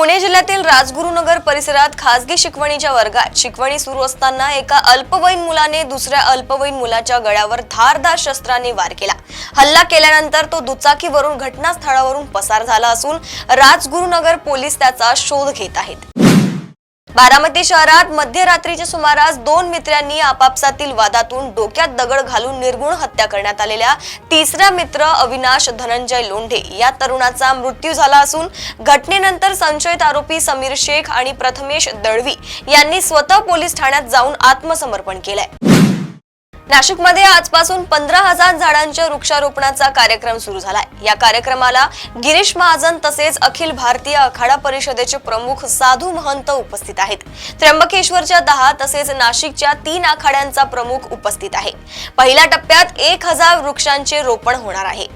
पुणे जिल्ह्यातील राजगुरुनगर परिसरात खासगी शिकवणीच्या वर्गात शिकवणी सुरू असताना एका अल्पवयीन मुलाने दुसऱ्या अल्पवयीन मुलाच्या गळ्यावर धारदार शस्त्राने वार केला। हल्ला केल्यानंतर तो दुचाकीवरून घटनास्थळावरून पसार झाला असून राजगुरुनगर पोलीस त्याचा शोध घेत आहेत। बारामती शहरात मध्यरात्रीच्या सुमारास दोन मित्रांनी आपापसातील वादातून डोक्यात दगड घालून निर्गुण हत्या करण्यात आलेल्या तिसरा मित्र अविनाश धनंजय लोंढे या तरुणाचा मृत्यू झाला असून घटनेनंतर संशयित आरोपी समीर शेख आणि प्रथमेश दळवी यांनी स्वतः पोलीस ठाण्यात जाऊन आत्मसमर्पण केलंय। नाशिकमध्ये आजपासून 15,000 झाडांच्या वृक्षारोपणाचा कार्यक्रम सुरू झालाय। या कार्यक्रमाला गिरीश महाजन तसेच अखिल भारतीय आखाडा परिषदेचे प्रमुख साधू महंत उपस्थित आहेत। त्र्यंबकेश्वरच्या 10 तसेच नाशिकच्या 3 आखाड्यांचा प्रमुख उपस्थित आहे। पहिल्या टप्प्यात 1000 वृक्षांचे रोपण होणार आहे।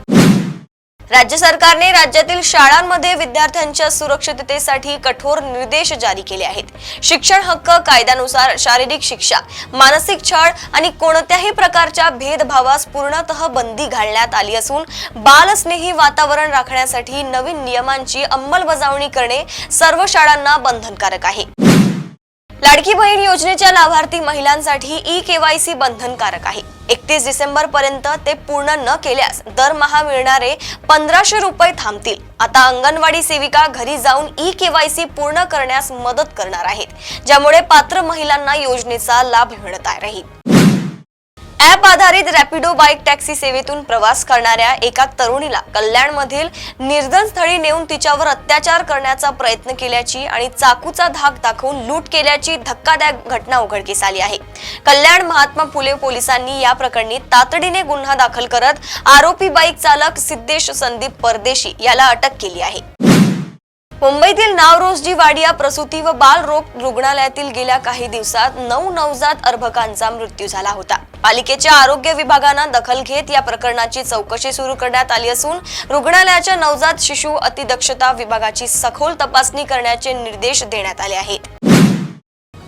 राज्य सरकारने राज्यातील शाळांमध्ये विद्यार्थ्यांच्या सुरक्षिततेसाठी कठोर निर्देश जारी केले आहेत। शिक्षण हक्क कायद्यानुसार शारीरिक शिक्षा, मानसिक छळ आणि कोणत्याही प्रकारच्या भेदभावास पूर्णतः बंदी घालण्यात आली असून बालस्नेही वातावरण राखण्यासाठी नवीन नियमांची अंमलबजावणी करणे सर्व शाळांना बंधनकारक आहे। लाडकी बहीण योजनेच्या लाभार्थी महिलांसाठी ई-केवायसी बंधनकारक आहे। 31 डिसेंबर पर्यंत ते पूर्ण न केल्यास दरमहा मिळणारे 1500 रुपये थांबतील। आता अंगणवाडी सेविका घरी जाऊन ई-केवायसी पूर्ण करण्यास मदत करणार आहेत, ज्यामुळे पात्र महिलांना योजनेचा लाभ मिळत राहील। ॲप आधारित रॅपिडो बाईक टॅक्सी सेवेतून प्रवास करणाऱ्या एका तरुणीला कल्याणमधील निर्जन स्थळी नेऊन तिच्यावर अत्याचार करण्याचा प्रयत्न केल्याची आणि चाकूचा धाक दाखवून लूट केल्याची धक्कादायक घटना उघडकीस आली आहे। कल्याण महात्मा फुले पोलिसांनी या प्रकरणी तातडीने गुन्हा दाखल करत आरोपी बाईक चालक सिद्धेश संदीप परदेशी याला अटक केली आहे। मुंबईतील नावरोजी वाडिया प्रसूती व बालरोग रुग्णालयातील गेल्या काही दिवसात 9 नवजात अर्भकांचा मृत्यू झाला होता। पालिकेच्या आरोग्य विभागाने दखल घेत या प्रकरणाची चौकशी सुरू करण्यात आली असून रुग्णालयाच्या नवजात शिशु अतिदक्षता विभागाची सखोल तपासणी करण्याचे निर्देश देण्यात आले आहेत।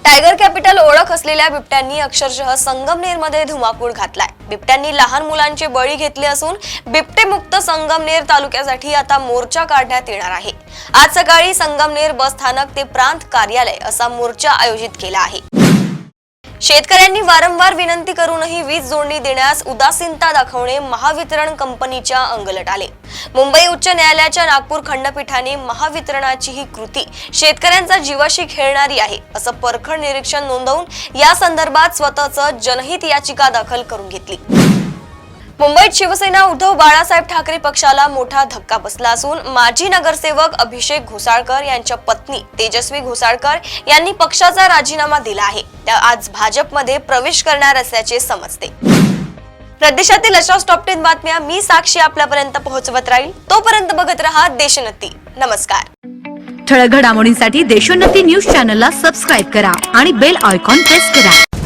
टायगर कॅपिटल ओळख असलेल्या बिबट्यांनी अक्षरशः संगमनेरमध्ये धुमाकूळ घातलाय। बिबट्यांनी लहान मुलांचे बळी घेतले असून बिबटेमुक्त संगमनेर तालुक्यासाठी आता मोर्चा काढण्यात येणार आहे। आज सकाळी संगमनेर बस स्थानक ते प्रांत कार्यालय असा मोर्चा आयोजित केला आहे। शेतकऱ्यांनी वारंवार विनंती करूनही वीज जोडणी देण्यास उदासीनता दाखवणे महावितरण कंपनीच्या अंगलट आले। मुंबई उच्च न्यायालयाच्या नागपूर खंडपीठाने महावितरणाची ही कृती शेतकऱ्यांचा जीवाशी खेळणारी आहे असं परखड निरीक्षण नोंदवून या संदर्भात स्वतःच जनहित याचिका दाखल करून घेतली। मुंबईत शिवसेना उद्धव बाळासाहेब ठाकरे पक्षाला मोठा धक्का बसला असून माजी नगरसेवक अभिषेक घोसाळकर यांच्या पत्नी तेजस्वी घोसाळकर यांनी पक्षाचा राजीनामा दिला आहे। त्या आज भाजपमध्ये प्रवेश करणार असल्याचे समजते। प्रदेशातील अशा टॉप 10 बातम्या मी साक्षी आपल्यापर्यंत पोहोचवत राहील। तोपर्यंत बघत रहा देशोन्नती। नमस्कार। ठळक घडामोडींसाठी देशोन्नती न्यूज चॅनलला सबस्क्राइब करा आणि बेल आयकॉन प्रेस करा।